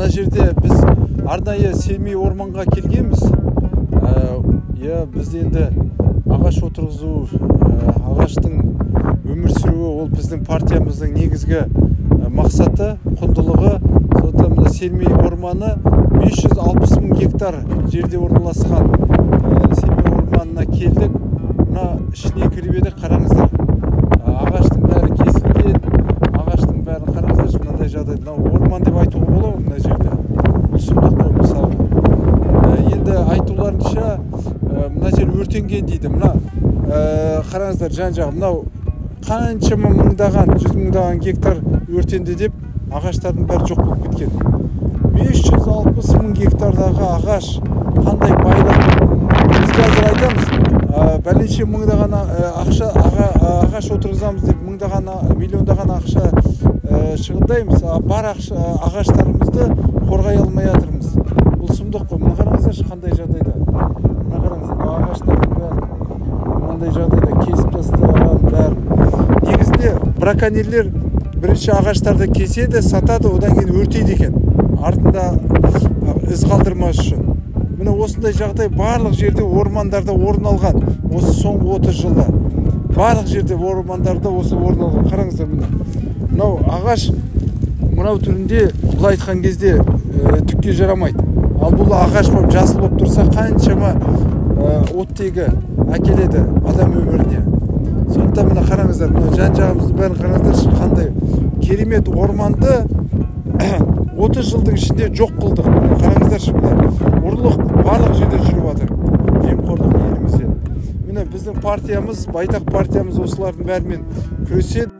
мына жерде біз арнайы Семей орманға келгенбіз. Біз енді ағаш отырғызу, ағаштың өмір сүруі ол біздің партиямыздың негізгі мақсаты, құндылығы. Сондықтан мына Семей орманы 560 мың гектар жерде орналасқан Семей орманына келдік. Мына ішіне кіріп едік, қараңыздар. Ағаштың бәрі кесілген, ағаштың бәрін қараңыздар, мынандай жағдайда. Орман деп айтуға болады мына жерде. Бұл сұмдық қой мысалы. Енді айтуларынша мына жер өртенген дейді. Мына қараңыздар жан-жағы. Мынау қаншама мыңдаған, 100 мыңдаған гектар өртенді деп ағаштардың бәрі жоқ болып кеткен. 560 мың гектардағы ағаш қандай байлық. Біз қазір айтамыз, бәленше мыңдаған ағаш отырғызамыз деп мыңдаған, миллиондаған ақша шығындаймыз. Бар ағаштарымызды қорғай алмай жатырмыз. Бұл сұмдық қой. Мына қараңыздаршы қандай жағдайда. Мына қараңыздар, ағаштардың бәрі мынандай жағдайда кесіп тастаған бәрі. Негізінде браконьерлер бірінші ағаштарды кеседі, сатады, одан кейін өртейді екен. Артында із қалдырмас үшін. Міне осындай жағдай барлық жерде ормандарда орын алған. Осы соңғы 30 жылда. Барлық жерде ормандарда осы орын алған. Қараңыздар міне. Мынау ағаш мынау түрінде бұл айтқан кезде түкке жарамайды. Ал бұл ағаш болып жасыл болып тұрса қаншама оттегі әкеледі адам өміріне. Сондықтан мына қараңыздар, мына жан-жағымыздың бәрін қараңыздаршы, қандай керемет орманды 30 жылдың ішінде жоқ қылдық. Қараңыздаршы, ұрлық барлық жерде жүріп жатыр. Жемқорлық елімізде. Міне біздің партиямыз, байтақ партиямыз осылардың бәрімен күреседі.